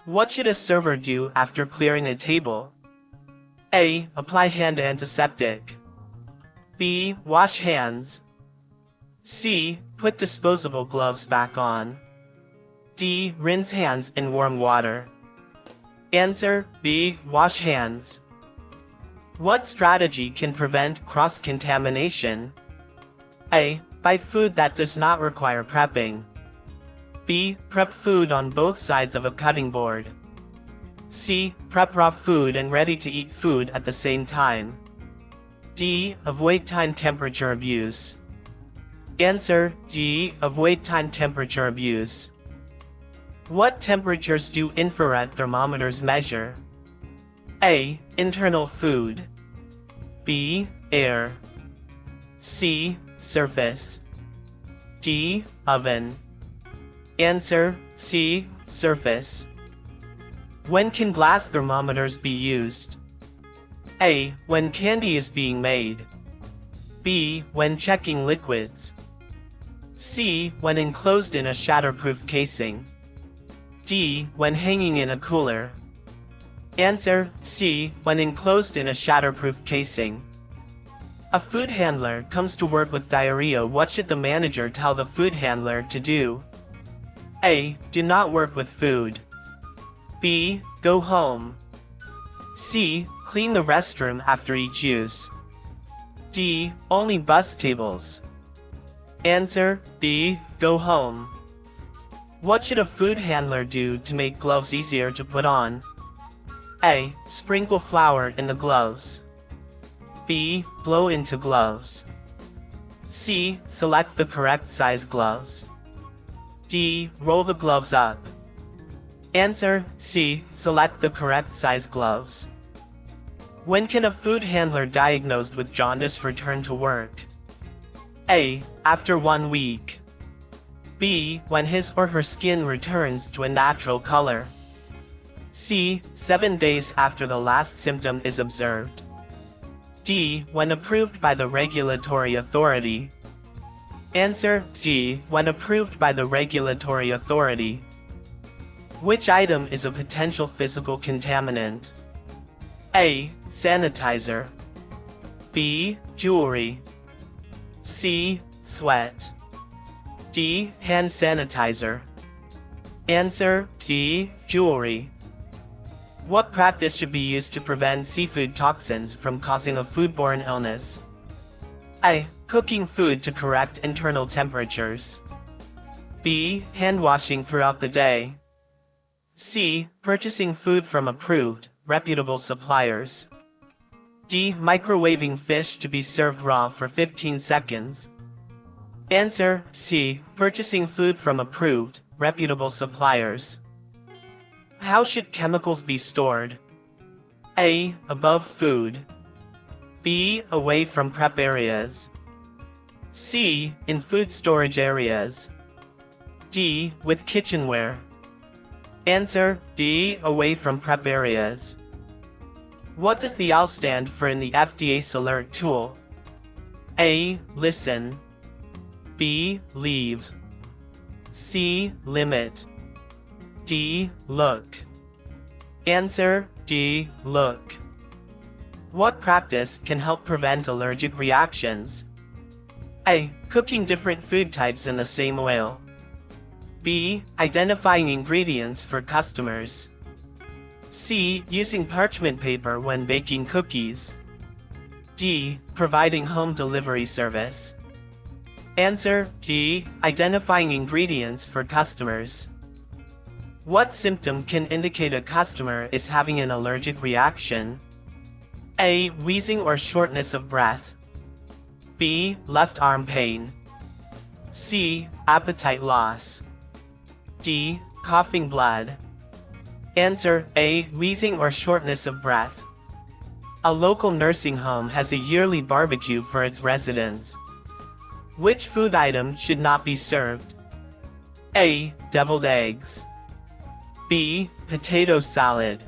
What should a server do after clearing a table? A. Apply hand antiseptic. B. Wash hands. C. Put disposable gloves back on. D. Rinse hands in warm water. Answer B. Wash hands. What strategy can prevent cross-contamination? A. Buy food that does not require prepping. B. Prep food on both sides of a cutting board. C. Prep raw food and ready-to-eat food at the same time. D. Avoid time temperature abuse. Answer D. Avoid time temperature abuse. What temperatures do infrared thermometers measure? A. Internal food. B. Air. C. Surface. D. Oven. Answer C. Surface. When can glass thermometers be used? A. When candy is being made. B. When checking liquids. C. When enclosed in a shatterproof casing. D. When hanging in a cooler. Answer C. When enclosed in a shatterproof casing. A food handler comes to work with diarrhea. What should the manager tell the food handler to do? A. Do not work with food. B. Go home. C. Clean the restroom after each use. D. Only bus tables. Answer B. Go home. What should a food handler do to make gloves easier to put on? A. Sprinkle flour in the gloves. B. Blow into gloves. C. Select the correct size gloves. D. Roll the gloves up. Answer C. Select the correct size gloves. When can a food handler diagnosed with jaundice return to work? A. After 1 week. B. When his or her skin returns to a natural color. C. 7 days after the last symptom is observed. D. When approved by the regulatory authority. Answer D. When approved by the regulatory authority. Which item is a potential physical contaminant? A. Sanitizer. B. Jewelry. C. Sweat. D. Hand sanitizer. Answer D. Jewelry. What practice should be used to prevent seafood toxins from causing a foodborne illness? A. Cooking food to correct internal temperatures. B. Hand washing throughout the day. C. Purchasing food from approved, reputable suppliers. D. Microwaving fish to be served raw for 15 seconds. Answer C. Purchasing food from approved, reputable suppliers. How should chemicals be stored? A. Above food. B. Away from prep areas. C. In food storage areas. D. With kitchenware. Answer D. Away from prep areas. What does the L stand for in the FDA's alert tool? A. Listen. B. Leave. C. Limit. D. Look. Answer D. Look. What practice can help prevent allergic reactions? A. Cooking different food types in the same oil. B. Identifying ingredients for customers. C. Using parchment paper when baking cookies. D. Providing home delivery service. Answer D. Identifying ingredients for customers. What symptom can indicate a customer is having an allergic reaction? A. Wheezing or shortness of breath. B. Left arm pain. C. Appetite loss. D. Coughing blood. Answer A. Wheezing or shortness of breath. A local nursing home has a yearly barbecue for its residents. Which food item should not be served? A. Deviled eggs. B. Potato salad.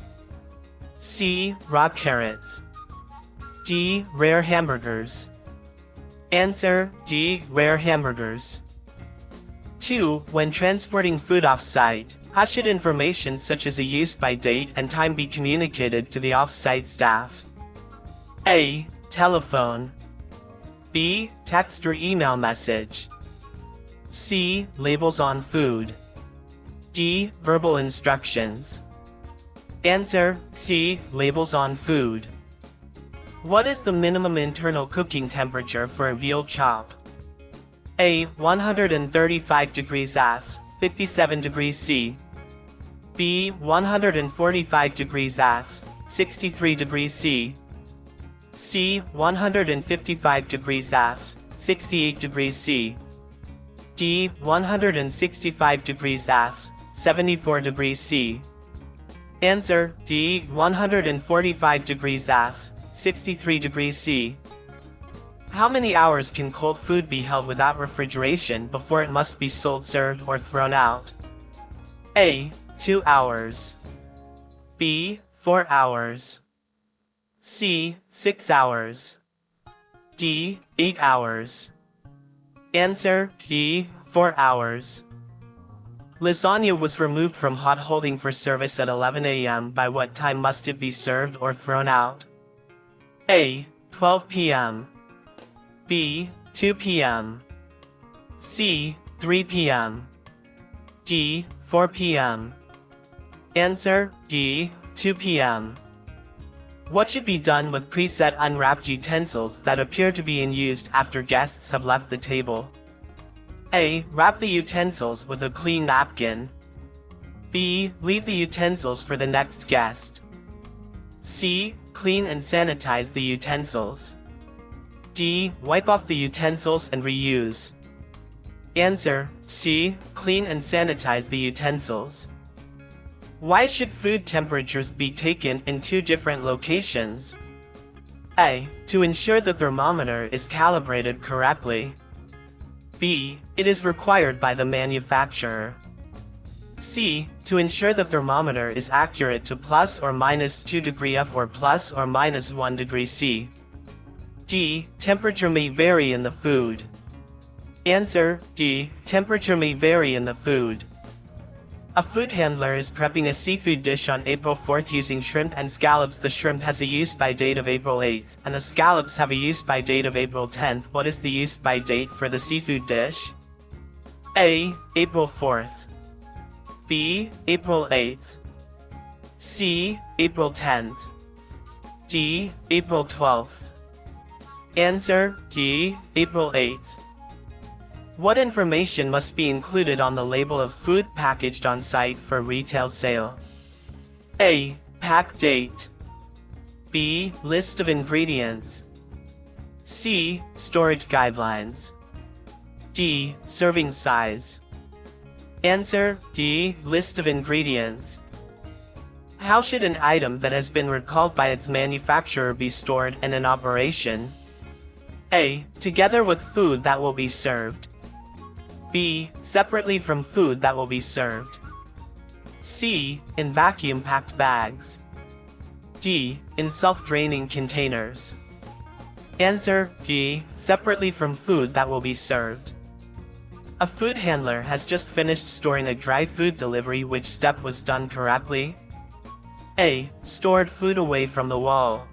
C. Raw carrots. D. Rare hamburgers. Answer D. Rare hamburgers. 2. When transporting food off-site, How should information such as a use-by date and time be communicated to the off-site staff? A. Telephone. B. Text or email message. C. Labels on food. D. Verbal instructions. Answer: C. Labels on food. What is the minimum internal cooking temperature for a veal chop? A. 135 degrees F, 57 degrees C. B. 145 degrees F, 63 degrees C. C. 155 degrees F, 68 degrees C. D. 165 degrees F, 74 degrees C. Answer: D. 145 degrees F, 63 degrees C. How many hours can cold food be held without refrigeration before it must be sold, served, or thrown out? A. 2 hours. B. 4 hours. C. 6 hours. D. 8 hours. Answer: D. 4 hours. Lasagna was removed from hot holding for service at 11 a.m. By what time must it be served or thrown out? A. 12 p.m. B. 2 p.m. C. 3 p.m. D. 4 p.m. Answer: D. 2 p.m. What should be done with preset unwrapped utensils that appear to be in use after guests have left the table? A. Wrap the utensils with a clean napkin. B. Leave the utensils for the next guest. C. Clean and sanitize the utensils. D. Wipe off the utensils and reuse. Answer: C. Clean and sanitize the utensils. Why should food temperatures be taken in two different locations? A. To ensure the thermometer is calibrated correctly. B. It is required by the manufacturer. C. To ensure the thermometer is accurate to plus or minus 2 degree F or plus or minus 1 degree C. D. Temperature may vary in the food. Answer: D. Temperature may vary in the food. A food handler is prepping a seafood dish on April 4th using shrimp and scallops. The shrimp has a use-by date of April 8th, and the scallops have a use-by date of April 10th. What is the use-by date for the seafood dish? A. April 4th. B. April 8th. C. April 10th. D. April 12th. Answer: D. April 8th. What information must be included on the label of food packaged on site for retail sale? A. Pack date. B. List of ingredients. C. Storage guidelines. D. Serving size. Answer: D. List of ingredients. How should an item that has been recalled by its manufacturer be stored and in operation? A. Together with food that will be served. B. Separately from food that will be served. C. In vacuum-packed bags. D. In self-draining containers. Answer: D. Separately from food that will be served. A food handler has just finished storing a dry food delivery. Which step was done correctly? A. Stored food away from the wall.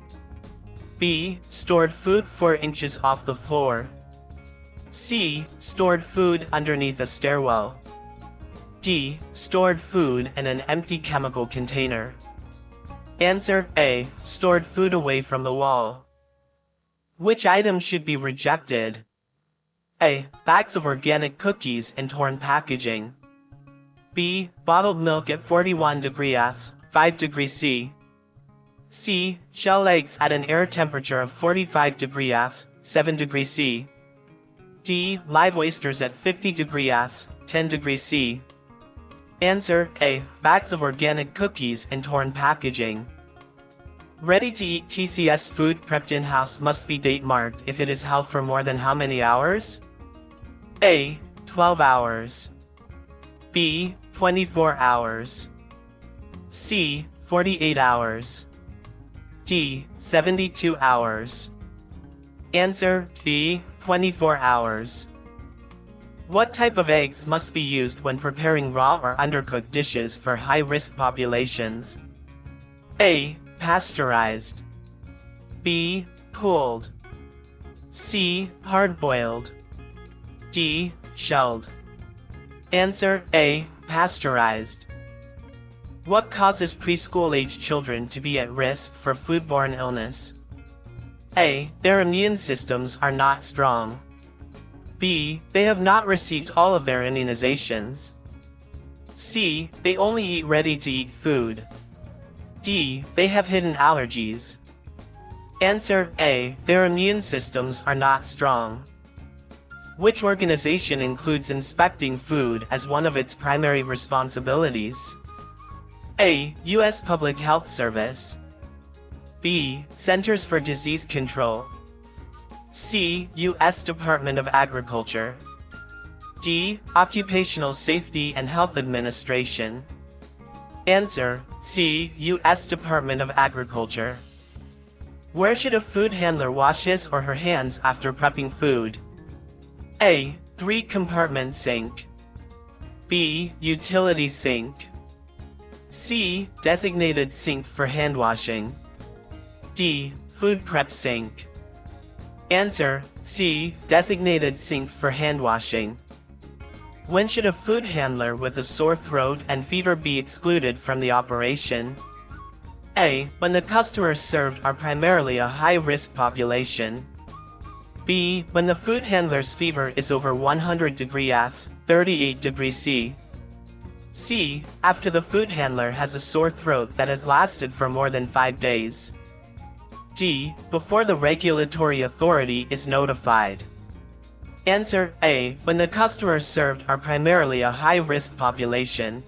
B. Stored food 4 inches off the floor. C. Stored food underneath a stairwell. D. Stored food in an empty chemical container. Answer: A. Stored food away from the wall. Which item should be rejected? A. Bags of organic cookies in torn packaging. B. Bottled milk at 41 degree F, 5 degree C. C. Shell eggs at an air temperature of 45 degree F, 7 degree C. D. Live oysters at 50 degree F, 10 degree C. Answer: A. Bags of organic cookies in torn packaging. Ready-to-eat TCS food prepped in-house must be date-marked if it is held for more than how many hours? A. 12 hours. B. 24 hours. C. 48 hours. D. 72 hours. Answer: B. 24 hours. What type of eggs must be used when preparing raw or undercooked dishes for high-risk populations? A. Pasteurized. B. Cooled. C. Hard-boiled. D. Shelled. Answer A. Pasteurized. What causes preschool-age children to be at risk for foodborne illness? A. Their immune systems are not strong. B. They have not received all of their immunizations. C. They only eat ready-to-eat food. D. They have hidden allergies. Answer A. Their immune systems are not strong. Which organization includes inspecting food as one of its primary responsibilities? A. U.S. Public Health Service. B. Centers for Disease Control. C. U.S. Department of Agriculture. D. Occupational Safety and Health Administration. Answer C. U.S. Department of Agriculture. Where should a food handler wash his or her hands after prepping food? A. 3-compartment sink. B. Utility sink. C. Designated sink for hand washing. D. Food prep sink. Answer C. Designated sink for hand washing. When should a food handler with a sore throat and fever be excluded from the operation? A. When the customers served are primarily a high-risk population. B. When the food handler's fever is over 100 degrees F, 38 degrees C. C. After the food handler has a sore throat that has lasted for more than 5 days. D. Before the regulatory authority is notified. Answer A. When the customers served are primarily a high-risk population.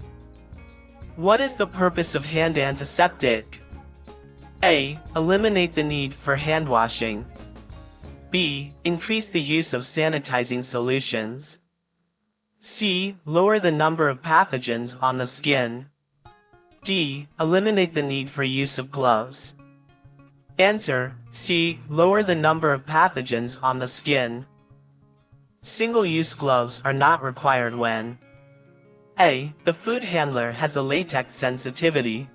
What is the purpose of hand antiseptic? A. Eliminate the need for hand washing. B. Increase the use of sanitizing solutions. C. Lower the number of pathogens on the skin. D. Eliminate the need for use of gloves. Answer C. Lower the number of pathogens on the skin. Single-use gloves are not required when A. The food handler has a latex sensitivity.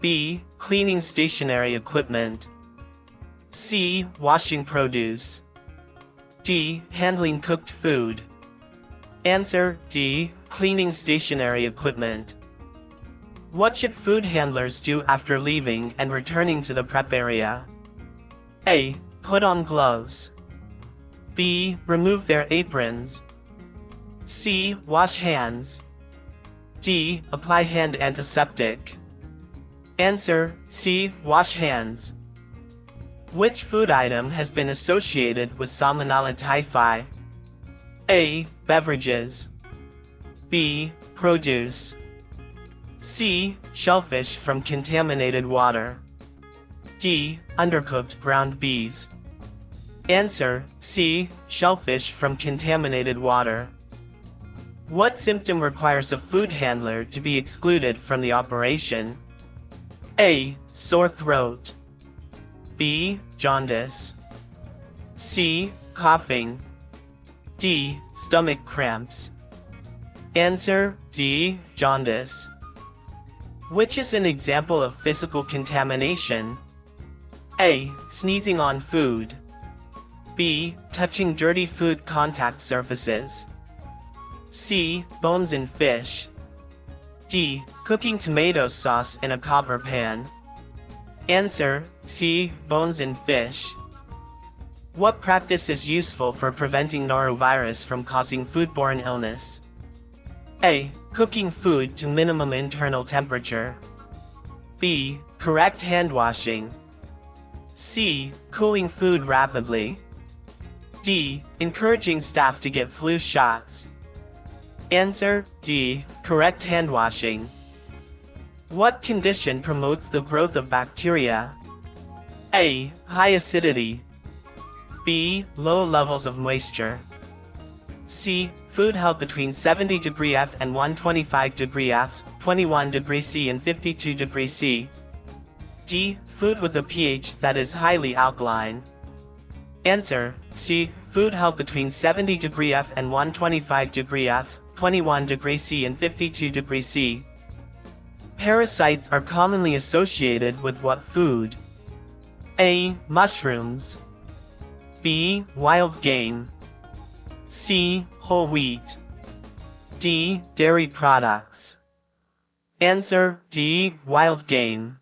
B. Cleaning stationary equipment. C. Washing produce. D. Handling cooked food. Answer D. Cleaning stationary equipment. What should food handlers do after leaving and returning to the prep area? A. Put on gloves. B. Remove their aprons. C. Wash hands. D. Apply hand antiseptic. Answer C. Wash hands. Which food item has been associated with Salmonella typhi? A. Beverages. B. Produce. C. Shellfish from contaminated water. D. Undercooked ground beef. Answer C. Shellfish from contaminated water. What symptom requires a food handler to be excluded from the operation? A. Sore throat. B. Jaundice. C. Coughing. D. Stomach cramps. Answer D. Jaundice. Which is an example of physical contamination? A. Sneezing on food. B. Touching dirty food contact surfaces. C. Bones in fish. D. Cooking tomato sauce in a copper pan. Answer C. Bones in fish. What practice is useful for preventing norovirus from causing foodborne illness? A. Cooking food to minimum internal temperature. B. Correct hand washing. C. Cooling food rapidly. D. Encouraging staff to get flu shots. Answer D. Correct hand washing. What condition promotes the growth of bacteria? A. High acidity. B. Low levels of moisture. C. Food held between 70 degrees F and 125 degrees F, 21 degrees C and 52 degrees C. D. Food with a pH that is highly alkaline. Answer, C. Food held between 70 degree F and 125 degree F, 21 degree C and 52 degree C. Parasites are commonly associated with what food? A. Mushrooms. B. Wild game. C. Whole wheat. D. Dairy products. Answer, D. Wild game.